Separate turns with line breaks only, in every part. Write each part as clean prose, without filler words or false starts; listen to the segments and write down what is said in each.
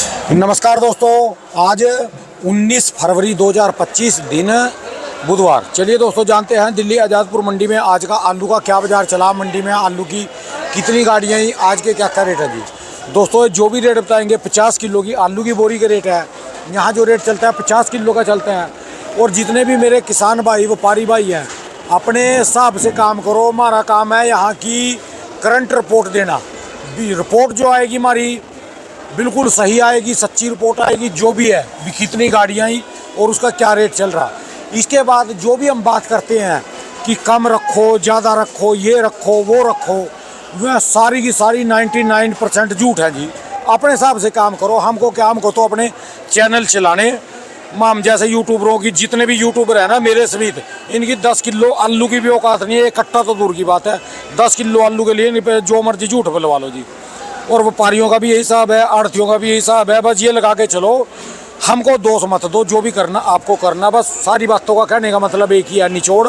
नमस्कार दोस्तों, आज 19 फरवरी 2025 दिन बुधवार। चलिए दोस्तों, जानते हैं दिल्ली आज़ादपुर मंडी में आज का आलू का क्या बाज़ार चला। मंडी में आलू की कितनी गाड़ियाँ आई, आज के क्या क्या रेट है जी। दोस्तों जो भी रेट बताएंगे 50 किलो की आलू की बोरी के रेट है। यहाँ जो रेट चलता है 50 किलो का चलता है। और जितने भी मेरे किसान भाई व्यापारी भाई हैं, अपने हिसाब से काम करो। हमारा काम है यहाँ की करंट रिपोर्ट देना। रिपोर्ट जो आएगी हमारी बिल्कुल सही आएगी, सच्ची रिपोर्ट आएगी। जो भी है कितनी गाड़ियाँ आई और उसका क्या रेट चल रहा। इसके बाद जो भी हम बात करते हैं कि कम रखो, ज़्यादा रखो, ये रखो, वो रखो, वह सारी की सारी 99% झूठ है जी। अपने हिसाब से काम करो। हमको क्या, हमको तो अपने चैनल चलाने, हम जैसे यूट्यूबरों की जितने भी यूट्यूबर हैं ना मेरे समेत, इनकी 10 किलो आलू की भी औकात नहीं है। इकट्ठा तो दूर की बात है, 10 किलो आलू के लिए जो मर्जी झूठ बुलवा लो जी। और व्यापारियों का भी यही हिसाब है, आढ़तियों का भी यही हिसाब है। बस ये लगा के चलो, हमको दोष मत दो। जो भी करना आपको करना। बस सारी बातों का कहने का मतलब एक ही है, निचोड़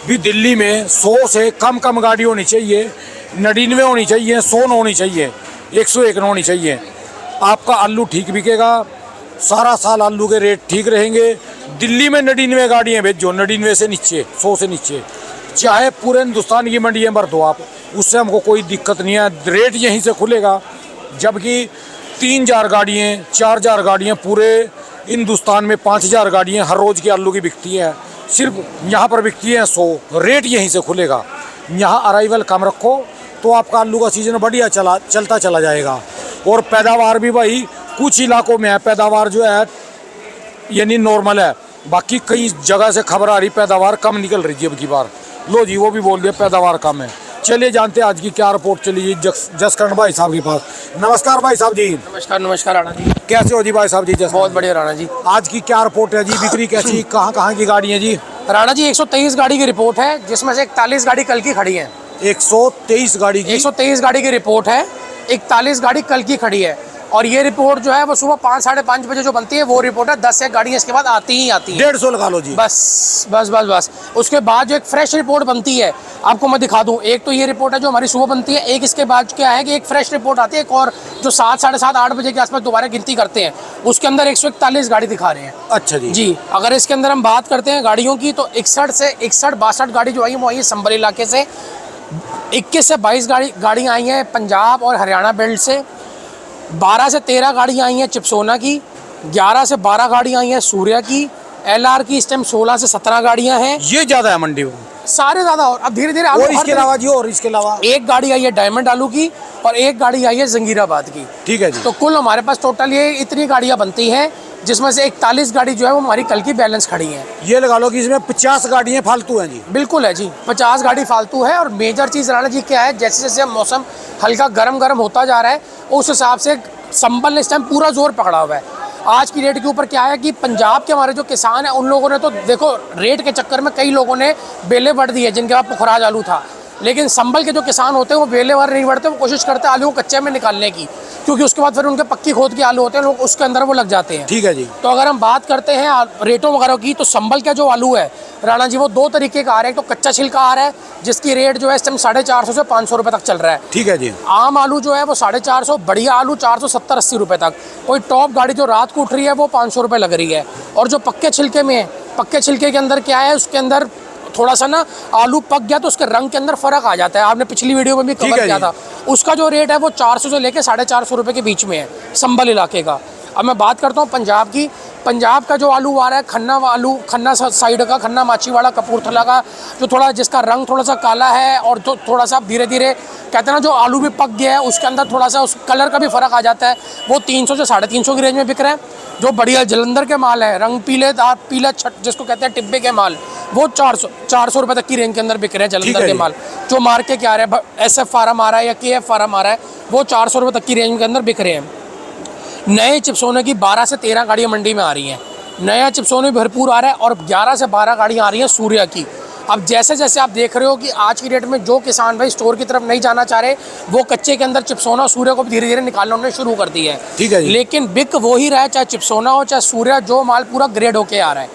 भी दिल्ली में 100 से कम गाड़ी होनी चाहिए, 99 होनी चाहिए, 100 होनी चाहिए, 101 होनी चाहिए। आपका आलू ठीक बिकेगा, सारा साल आलू के रेट ठीक रहेंगे। दिल्ली में 99 गाड़ियाँ भेजो, 99 से नीचे, 100 से नीचे, चाहे पूरे हिंदुस्तान की मंडियाँ भर दो आप, उससे हमको कोई दिक्कत नहीं है। रेट यहीं से खुलेगा। जबकि 3000 गाड़ियाँ, 4000 गाड़ियाँ, पूरे हिंदुस्तान में 5000 गाड़ियाँ हर रोज़ की आलू की बिकती हैं। सिर्फ यहाँ पर बिकती हैं 100। रेट यहीं से खुलेगा। यहाँ अराइवल कम रखो तो आपका आलू का सीज़न बढ़िया चलता चला जाएगा। और पैदावार भी भाई कुछ इलाकों में है, पैदावार जो है यानी नॉर्मल है। बाकी कई जगह से खबर आ रही पैदावार कम निकल रही है अब की बार। लो जी, वो भी बोल दिया पैदावार कम है। चलिए जानते हैं आज की क्या रिपोर्ट चली जी जसकरण भाई साहब के पास। नमस्कार भाई साहब जी।
नमस्कार राणा जी।
कैसे हो जी भाई साहब जी?
बहुत बढ़िया राणा जी।
आज की क्या रिपोर्ट है जी? बिक्री कैसी, कहाँ की गाड़ी है जी?
राणा जी 123 गाड़ी की रिपोर्ट है, जिसमें से 41 गाड़ी कल की खड़ी है।
123 गाड़ी की?
123 गाड़ी की रिपोर्ट है, 41 गाड़ी कल की खड़ी है। और ये रिपोर्ट जो है वो सुबह 5 साढ़े 5 बजे जो बनती है वो रिपोर्ट है। 10 से गाड़ियाँ इसके बाद आती ही आती है।
150 लगा लो जी।
बस उसके बाद जो एक फ्रेश रिपोर्ट बनती है, आपको मैं दिखा दूं। एक तो ये रिपोर्ट है जो हमारी सुबह बनती है, एक इसके बाद क्या है कि एक फ्रेश रिपोर्ट आती है, एक और जो 7 साढ़े 7 8 बजे के आसपास दोबारा गिनती करते हैं, उसके अंदर 141 गाड़ी दिखा रहे हैं।
अच्छा जी।
अगर इसके अंदर हम बात करते हैं गाड़ियों की, तो 61 गाड़ी जो आई है वो आई है संभल इलाके से। 21 से 22 गाड़ियाँ आई हैं पंजाब और हरियाणा बेल्ट से। 12 से 13 गाड़ियाँ आई हैं चिपसोना की। 11 से 12 गाड़ियाँ आई हैं सूर्या की। LR की इस टाइम 16 से 17 गाड़ियाँ हैं।
ये ज़्यादा है मंडी में,
सारे ज़्यादा। और अब धीरे धीरे
और इसके अलावा जी, और इसके अलावा
एक गाड़ी आई है डायमंड आलू की और एक गाड़ी आई है जंगीराबाद की।
ठीक है जी।
तो कुल हमारे पास टोटल ये इतनी गाड़ियाँ बनती हैं, जिसमें से 41 गाड़ी जो है वो हमारी कल की बैलेंस खड़ी हैं।
ये लगा लो कि इसमें 50 गाड़ियाँ फालतू हैं जी।
बिल्कुल है जी, 50 गाड़ी फालतू है। और मेजर चीज़ राणा जी क्या है, जैसे जैसे मौसम हल्का गर्म होता जा रहा है, उस हिसाब से संभल ने इस टाइम पूरा जोर पकड़ा हुआ है। आज की रेट के ऊपर क्या है कि पंजाब के हमारे जो किसान हैं उन लोगों ने तो देखो रेट के चक्कर में कई लोगों ने बेले बढ़ दी है, जिनके पास पुखराज आलू था। लेकिन संभल के जो किसान होते हैं वो बेले वाले नहीं बढ़ते, वो कोशिश करते हैं आलू को कच्चे में निकालने की, क्योंकि उसके बाद फिर उनके पक्की खोद के आलू होते हैं, लोग उसके अंदर वो लग जाते हैं।
ठीक है जी।
तो अगर हम बात करते हैं रेटों वगैरह की, तो संभल का जो आलू है राणा जी वो 2 तरीके का आ रहा है। तो कच्चा छिलका आ रहा है, जिसकी रेट जो है इस टाइम 450 से 500 रुपये तक चल रहा है।
ठीक है जी।
आम आलू जो है वो 450, बढ़िया आलू 470-80 रुपये तक। कोई टॉप गाड़ी जो रात को उठ रही है वो 500 रुपये लग रही है। और जो पक्के छिलके में है, पक्के छिलके के अंदर क्या है, उसके अंदर थोड़ा सा ना आलू पक गया तो उसके रंग के अंदर फर्क आ जाता है। आपने पिछली वीडियो में भी कवर किया था। उसका जो रेट है वो 400 से लेके 450 रुपये के बीच में है संभल इलाके का। अब मैं बात करता हूँ पंजाब की। पंजाब का जो आलू आ रहा है खन्ना आलू, खन्ना साइड का, खन्ना माचीवाड़ा कपूरथला का, जो थोड़ा जिसका रंग थोड़ा सा काला है और जो थोड़ा सा धीरे धीरे कहते हैं ना जो आलू भी पक गया है उसके अंदर थोड़ा सा उस कलर का भी फ़र्क आ जाता है, वो 300 से 350 की रेंज में बिक रहे हैं। जो बढ़िया जलंधर के माल है, रंग पीला छट जिसको कहते हैं टिब्बे के माल, वो 400 रुपये तक की रेंज के अंदर बिक रहे हैं जलंधर के माल। जो मार्केट के आ रहे हैं, SF फार्म आ रहा है या KF फार्म आ रहा है, वो 400 रुपये तक की रेंज के अंदर बिक रहे हैं। नए चिप्सोने की 12 से 13 गाड़ियाँ मंडी में आ रही हैं। नया चिप्सोने भरपूर आ रहा है। और 11 से 12 गाड़ियाँ आ रही हैं सूर्या की। अब जैसे जैसे आप देख रहे हो कि आज की डेट में जो किसान भाई स्टोर की तरफ नहीं जाना चाह रहे, वो कच्चे के अंदर चिप्सोना सूर्या को धीरे धीरे निकालना उन्होंने शुरू कर दी है।
ठीक है जी।
लेकिन बिक वो ही रहा है, चाहे चिप्सोना हो चाहे सूर्या, जो माल पूरा ग्रेड होके आ रहा है।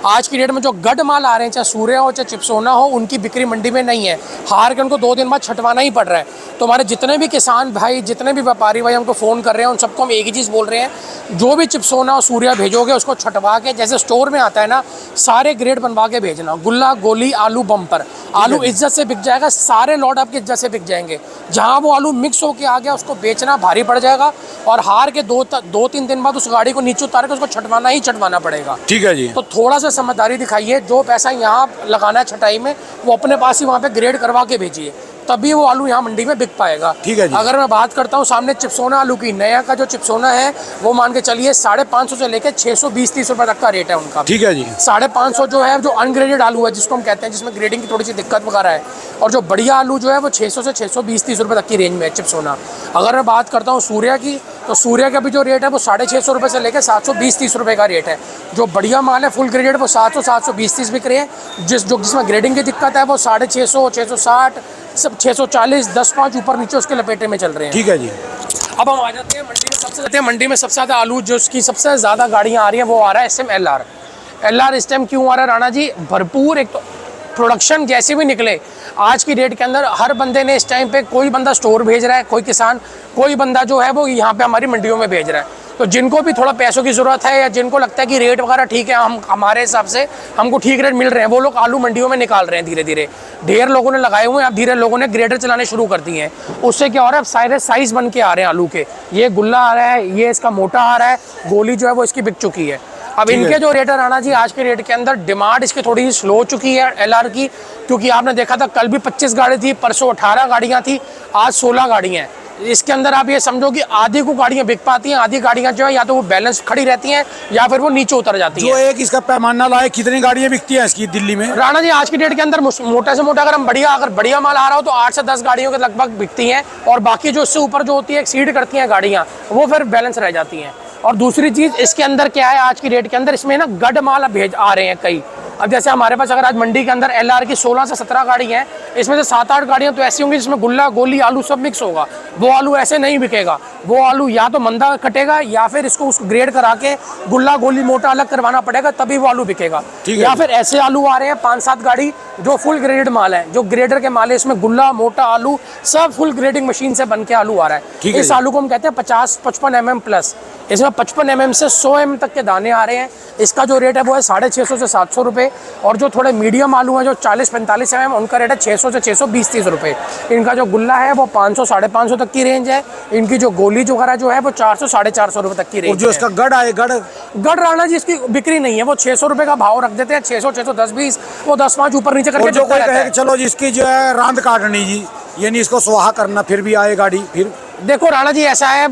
आज की डेट में जो गड माल आ रहे हैं, चाहे सूर्या हो चाहे चिप्सोना हो, उनकी बिक्री मंडी में नहीं है। हार के उनको 2 दिन बाद छटवाना ही पड़ रहा है। तो हमारे जितने भी किसान भाई, जितने भी व्यापारी भाई हमको फ़ोन कर रहे हैं, उन सबको हम एक ही चीज़ बोल रहे हैं, जो भी चिप्सोना और सूर्या भेजोगे उसको छटवा के, जैसे स्टोर में आता है ना, सारे ग्रेड बनवा के भेजना। गुल्ला, गोली, आलू बम्पर, आलू इज्जत से बिक जाएगा, सारे लॉट आपके इज्जत से बिक जाएंगे। जहाँ वो आलू मिक्स होके आ गया उसको बेचना भारी पड़ जाएगा, और हार के 2-3 दिन बाद उस गाड़ी को नीचे उतार के उसको छटवाना ही छटवाना पड़ेगा।
ठीक है जी।
तो थोड़ा सा समझदारी दिखाइए, जो पैसा यहाँ लगाना है छटाई में, वो अपने पास ही वहाँ पे ग्रेड करवा के भेजिए, तभी वो आलू यहाँ मंडी में बिक पाएगा।
ठीक है जी।
अगर मैं बात करता हूँ सामने चिप्सोना आलू की, नया का जो चिप्सोना है वो मान के चलिए 550 से लेकर 620-30 रुपए तक का रेट है उनका।
ठीक है जी।
550 जो है, जो अनग्रेडेड आलू है जिसको हम कहते हैं, जिसमें ग्रेडिंग की थोड़ी सी दिक्कत वगैरह है, और जो बढ़िया आलू जो है वो 600 से 620-30 रुपए तक की रेंज में है चिप्सोना। अगर मैं बात करता हूँ सूर्या की, तो सूर्या का भी जो रेट है वो 650 रुपये से लेकर 720-30 रुपये का रेट है। जो बढ़िया माल है फुल ग्रेडेड वो 700-720-30 बिक रहे हैं। जिसमें ग्रेडिंग की दिक्कत है वो 650, 660, सब 640, 10-5 ऊपर नीचे उसके लपेटे में चल रहे हैं।
ठीक है जी।
अब हम आ जाते हैं मंडी में सबसे ज़्यादा आलू, जो उसकी सबसे ज़्यादा गाड़ियाँ आ रही हैं, वो आ रहा है SM LR इस टाइम क्यों आ रहा है राणा जी? भरपूर एक तो प्रोडक्शन जैसे भी निकले आज की डेट के अंदर, हर बंदे ने इस टाइम पे, कोई बंदा स्टोर भेज रहा है, कोई किसान, कोई बंदा जो है वो यहाँ पे हमारी मंडियों में भेज रहा है। तो जिनको भी थोड़ा पैसों की ज़रूरत है, या जिनको लगता है कि रेट वगैरह ठीक है, हम हमारे हिसाब से हमको ठीक रेट मिल रहे हैं, वो लोग आलू मंडियों में निकाल रहे हैं धीरे धीरे। ढेर लोगों ने लगाए हुए हैं, अब धीरे लोगों ने ग्रेडर चलाने शुरू कर दिए हैं। उससे क्या हो रहा है, सारे साइज़ बन के आ रहे हैं आलू के। ये गुल्ला आ रहा है, ये इसका मोटा आ रहा है, गोली जो है वो इसकी बिक चुकी है। अब इनके जो रेट है राणा जी, आज के रेट के अंदर डिमांड इसकी थोड़ी सी स्लो हो चुकी है LR की, क्योंकि आपने देखा था कल भी 25 गाड़ी थी, परसों 18 गाड़ियाँ थी, आज 16 गाड़ियाँ हैं। इसके अंदर आप ये समझो कि आधी को गाड़ियाँ बिक पाती हैं, आधी गाड़ियाँ जो है या तो वो बैलेंस खड़ी रहती हैं या फिर वो नीचे उतर जाती हैं।
जो एक इसका पैमाना लाए, कितनी गाड़ियाँ बिकती हैं इसकी दिल्ली में?
राणा जी आज की डेट के अंदर मोटा से मोटा अगर बढ़िया माल आ रहा हो तो 8 से 10 गाड़ियों के लगभग बिकती हैं, और बाकी जो इससे ऊपर जो होती है, एक्सीड करती हैं गाड़ियाँ, वो फिर बैलेंस रह जाती हैं। और दूसरी चीज़ इसके अंदर क्या है, आज की डेट के अंदर इसमें ना गड माल भेज आ रहे हैं कई। अब जैसे हमारे पास अगर आज मंडी के अंदर LR की 16 से 17 गाड़ी हैं, इसमें से 7-8 गाड़ियाँ तो ऐसी होंगी जिसमें गुल्ला, गोली, आलू सब मिक्स होगा। वो आलू ऐसे नहीं बिकेगा, वो आलू या तो मंदा कटेगा, या फिर इसको ग्रेड करा के गुल्ला, गोली, मोटा अलग करवाना पड़ेगा, तभी वो आलू बिकेगा। या फिर ऐसे आलू आ रहे हैं 5-7 गाड़ी जो फुल ग्रेडेड माल है, जो ग्रेडर के माल है, इसमें गुल्ला, मोटा आलू सब फुल ग्रेडिंग मशीन से बन के आलू आ रहा है। इस आलू को हम कहते हैं 50-55 mm प्लस। इसमें 55 mm से 100 mm तक के दाने आ रहे हैं। इसका जो रेट है वो है 650 से 700 रुपये, और जो थोड़े मीडियम आलू हैं जो 40-45 mm, उनका रेट है 600 से 620-30 रुपये। इनका जो गुल्ला है वो 500-550 तक की रेंज है। इनकी जो गोली वगैरह जो है वो 400-450 रुपये तक की रेंज है।
जो इसका गढ़ आए,
गढ़ राणा जी इसकी बिक्री नहीं है, वो 600 रुपये का भाव रख देते हैं, 600-610-20, वो 10-5 ऊपर नीचे करके
जो कोई कहे चलो जिसकी जो है रांद काटनी जी, यानी इसको सुहा करना, फिर भी आए गाड़ी। फिर
देखो राणा जी ऐसा है,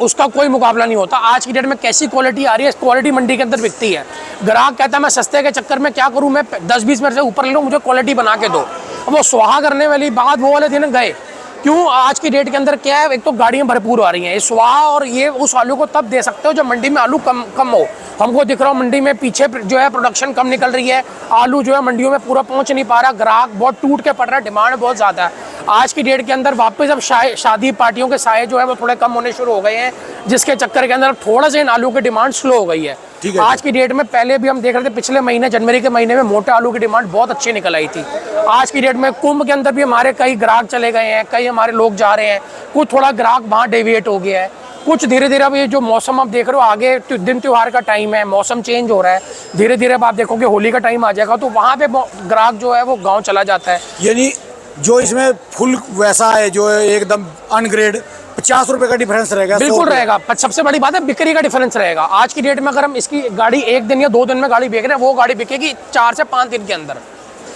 उसका कोई मुकाबला नहीं होता। आज की डेट में कैसी क्वालिटी आ रही है, क्वालिटी मंडी के अंदर बिकती है। ग्राहक कहता है मैं सस्ते के चक्कर में क्या करूं, मैं 10-20 मिनट से ऊपर ले लूं, मुझे क्वालिटी बना के दो। अब वो सुहा करने वाली बात वो वाले दिन गए। क्यों? आज की डेट के अंदर क्या है, एक तो गाड़ियाँ भरपूर आ रही हैं, ये स्वाहा, और ये उस आलू को तब दे सकते हो जब मंडी में आलू कम हो। हमको दिख रहा हो मंडी में पीछे जो है प्रोडक्शन कम निकल रही है, आलू जो है मंडियों में पूरा पहुंच नहीं पा रहा, ग्राहक बहुत टूट के पड़ रहा है, डिमांड बहुत ज़्यादा है। आज की डेट के अंदर वापस अब शादी पार्टियों के साए जो है वो थोड़े कम होने शुरू हो गए हैं, जिसके चक्कर के अंदर थोड़ा सा इन आलू की डिमांड स्लो हो गई है। आज की डेट में पहले भी हम देख रहे थे, पिछले महीने जनवरी के महीने में मोटे आलू की डिमांड बहुत अच्छी निकल आई थी। आज की डेट में कुंभ के अंदर भी हमारे कई ग्राहक चले गए हैं, कई हमारे लोग जा रहे हैं, कुछ थोड़ा ग्राहक वहाँ डेविएट हो गया है, कुछ धीरे धीरे। अब ये जो मौसम आप देख रहे हो, आगे दिन त्योहार का टाइम है, मौसम चेंज हो रहा है, धीरे धीरे अब आप देखोगे होली का टाइम आ जाएगा, तो वहाँ पे ग्राहक जो है वो गाँव चला जाता है।
यानी जो इसमें फुल वैसा है, जो एकदम अनग्रेड, 50 रुपए का डिफरेंस रहेगा।
बिल्कुल रहेगा। सबसे बड़ी बात है बिक्री का डिफरेंस रहेगा। आज की डेट में अगर हम इसकी गाड़ी 1 दिन या 2 दिन में गाड़ी बेच रहे हैं, वो गाड़ी बिकेगी 4 से 5 दिन के अंदर,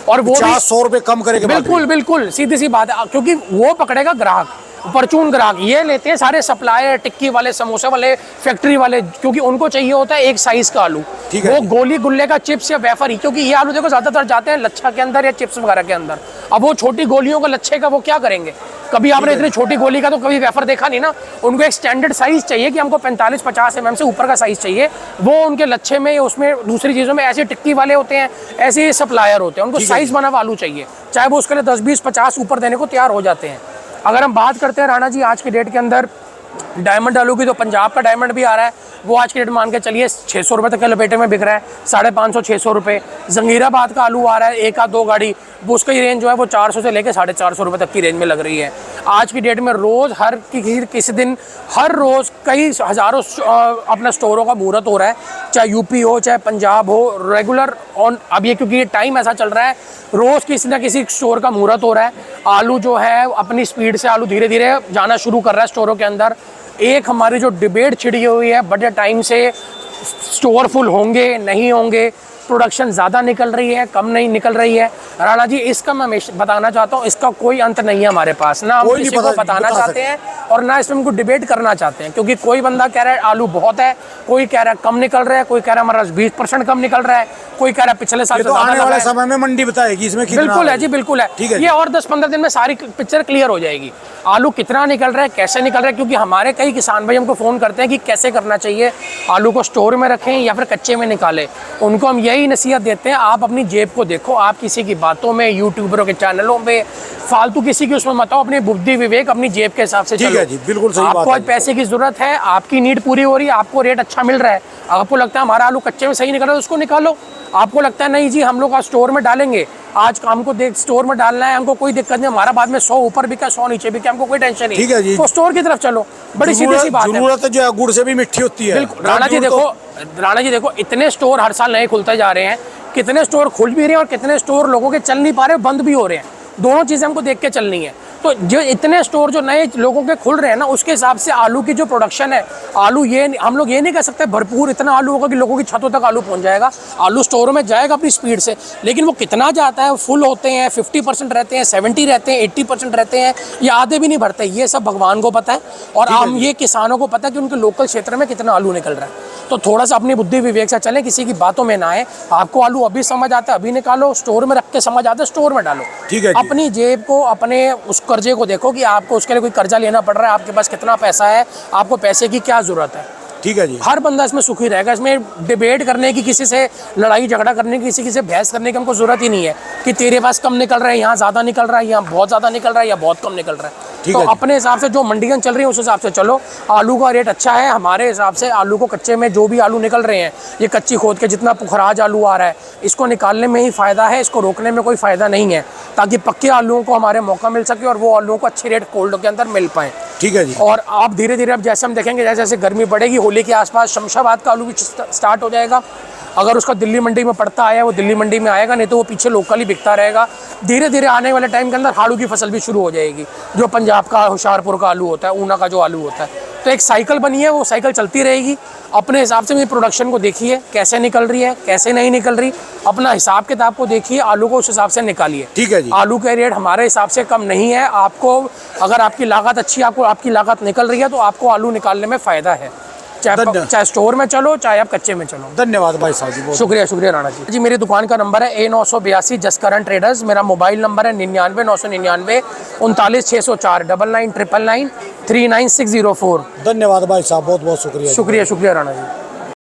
और वो
50-100 रुपए कम करेगा।
बिल्कुल सीधी सी बात है, क्योंकि वो पकड़ेगा ग्राहक, परचून ग्राहक। ये लेते हैं सारे सप्लायर, टिक्की वाले, समोसे वाले, फैक्ट्री वाले, क्योंकि उनको चाहिए होता है एक साइज का आलू। वो गोली, गुल्ले का चिप्स या वेफर ही, क्योंकि ये आलू देखो ज्यादातर जाते हैं लच्छा के अंदर या चिप्स वगैरह के अंदर। अब वो छोटी गोलियों का, लच्छे का, वो क्या करेंगे? कभी आपने इतनी छोटी गोली का तो कभी वेफर देखा नहीं ना। उनको एक स्टैंडर्ड साइज चाहिए कि हमको 45-50 mm से ऊपर का साइज चाहिए। वो उनके लच्छे में, उसमें दूसरी चीज़ों में ऐसे टिक्की वाले होते हैं, ऐसे सप्लायर होते हैं, उनको साइज बना हुआ आलू चाहिए, चाहे वो उसके लिए 10-20-50 ऊपर देने को तैयार हो जाते हैं। अगर हम बात करते हैं राणा जी आज की डेट के अंदर डायमंड आलू की तो पंजाब का डायमंड भी आ रहा है, वो आज के डेट मान के चलिए 600 रुपये तक के लपेटे में बिक रहा है, 550-600 रुपये। जंगीराबाद का आलू आ रहा है, एक आध दो गाड़ी, वो उसकी रेंज जो है वो 400 से लेकर 450 रुपये तक की रेंज में लग रही है। आज की डेट में रोज़ हर किसी दिन हर रोज़ कई हज़ारों अपना स्टोरों का मुहूर्त हो रहा है, चाहे यूपी हो चाहे पंजाब हो, रेगुलर ऑन। अब ये क्योंकि ये टाइम ऐसा चल रहा है, रोज़ किसी ना किसी स्टोर का मुहूर्त हो रहा है। आलू जो है अपनी स्पीड से आलू धीरे धीरे जाना शुरू कर रहा है स्टोरों के अंदर। एक हमारी जो डिबेट छिड़ी हुई है बड़े टाइम से, स्टोर फुल होंगे नहीं होंगे, प्रोडक्शन ज़्यादा निकल रही है कम नहीं निकल रही है, राणा जी इसका मैं बताना चाहता हूँ, इसका कोई अंत नहीं है हमारे पास, ना हम किसी को बताना चाहते हैं और ना इसमें हमको डिबेट करना चाहते हैं। क्योंकि कोई बंदा कह रहा है आलू बहुत है, कोई कह रहा है कम निकल रहा है, कोई कह रहा है हमारा 20% कम निकल रहा है, कोई कह रहा है पिछले साल से
तो आने वाले समय में मंडी बताएगी इसमें कितना।
बिल्कुल है जी, बिल्कुल है,
ठीक है।
ये और 10-15 दिन में सारी पिक्चर क्लियर हो जाएगी, आलू कितना निकल रहा है कैसे निकल रहा है। क्योंकि हमारे कई किसान भाई हमको फ़ोन करते हैं कि कैसे करना चाहिए, आलू को स्टोर में रखें या फिर कच्चे में निकालें। उनको हम यही नसीहत देते हैं, आप अपनी जेब को देखो, आप किसी की बातों में, यूट्यूबरों के चैनलों में फालतू किसी की उसमें मत आओ, अपनी बुद्धि विवेक अपनी जेब के हिसाब से चलो।
ठीक है जी, बिल्कुल सही बात
आपको
है।
आज पैसे की जरूरत है, आपकी नीड पूरी हो रही है, आपको रेट अच्छा मिल रहा है, आपको लगता है हमारा आलू कच्चे में सही निकल रहा है, उसको निकालो। आपको लगता है नहीं जी हम लोग आज स्टोर में डालेंगे, आज हमको देख स्टोर में डालना है, हमको कोई दिक्कत नहीं, हमारा बाद में 100 ऊपर बिका 100 नीचे बिका, हमको कोई टेंशन नहीं,
ठीक है जी,
तो स्टोर की तरफ चलो, बड़ी सीधी सी बात है।
जरूरत जो है गुड़ से भी मीठी होती है।
बिल्कुल राणा जी देखो इतने स्टोर हर साल नए खुलते जा रहे हैं, कितने स्टोर खुल भी रहे हैं और कितने स्टोर लोगों के चल नहीं पा रहे, बंद भी हो रहे हैं, दोनों चीज़ें हमको देख के चलनी है। तो जो इतने स्टोर जो नए लोगों के खुल रहे हैं ना, उसके हिसाब से आलू की जो प्रोडक्शन है, आलू ये हम लोग ये नहीं कह सकते भरपूर इतना आलू होगा कि लोगों की छतों तक आलू पहुंच जाएगा। आलू स्टोरों में जाएगा अपनी स्पीड से, लेकिन वो कितना जाता है, फुल होते हैं, 50% रहते हैं, 70 रहते हैं, 80% रहते हैं, या आधे भी नहीं भरते, ये सब भगवान को पता है और हम ये किसानों को पता है कि उनके लोकल क्षेत्र में कितना आलू निकल रहा है। तो थोड़ा सा अपनी बुद्धि विवेक से चलें, किसी की बातों में ना आए। आपको आलू अभी समझ आता है अभी निकालो, स्टोर में रख के समझ आता है स्टोर में डालो।
ठीक है जी।
अपनी जेब को, अपने उस कर्जे को देखो कि आपको उसके लिए कोई कर्जा लेना पड़ रहा है, आपके पास कितना पैसा है, आपको पैसे की क्या जरूरत है।
ठीक है जी,
हर बंदा इसमें सुखी रहेगा। इसमें डिबेट करने की, किसी से लड़ाई झगड़ा करने की, किसी से बहस करने की हमको जरूरत ही नहीं है कि तेरे पास कम निकल रहा है, यहाँ ज़्यादा निकल रहा है, यहाँ बहुत ज़्यादा निकल रहा है या बहुत कम निकल रहा है। तो अपने हिसाब से जो मंडियाँ चल रही हैं उस हिसाब से चलो। आलू का रेट अच्छा है हमारे हिसाब से, आलू को कच्चे में जो भी आलू निकल रहे हैं, ये कच्ची खोद के जितना पुखराज आलू आ रहा है, इसको निकालने में ही फ़ायदा है, इसको रोकने में कोई फ़ायदा नहीं है, ताकि पक्के आलूओं को हमारे मौका मिल सके और वो आलूओं को अच्छे रेट कोल्ड के अंदर मिल पाएँ।
ठीक है जी।
और आप धीरे धीरे अब जैसे हम देखेंगे, जैसे जैसे गर्मी बढ़ेगी, होली के आसपास शमशाबाद का आलू भी स्टार्ट हो जाएगा। अगर उसका दिल्ली मंडी में पड़ता आया, वो दिल्ली मंडी में आएगा, नहीं तो वो पीछे लोकल ही बिकता रहेगा। धीरे धीरे आने वाले टाइम के अंदर हाड़ू की फसल भी शुरू हो जाएगी, जो पंजाब का होशियारपुर का आलू होता है, ऊना का जो आलू होता है। तो एक साइकिल बनी है, वो साइकिल चलती रहेगी। अपने हिसाब से मेरी प्रोडक्शन को देखिए कैसे निकल रही है, कैसे नहीं निकल रही, अपना हिसाब किताब को देखिए, आलू को उस हिसाब से निकालिए।
ठीक है जी।
आलू के रेट हमारे हिसाब से कम नहीं है। आपको अगर आपकी लागत अच्छी, आपको आपकी लागत निकल रही है, तो आपको आलू निकालने में फ़ायदा है, चाहे स्टोर में चलो चाहे आप कच्चे में चलो।
धन्यवाद भाई साहब जी,
शुक्रिया राणा जी। मेरी दुकान का नंबर है A982 जसकरण ट्रेडर्स। मेरा मोबाइल नंबर है 99 39 604 99 999 39604।
धन्यवाद भाई साहब, बहुत बहुत शुक्रिया।
शुक्रिया राणा जी।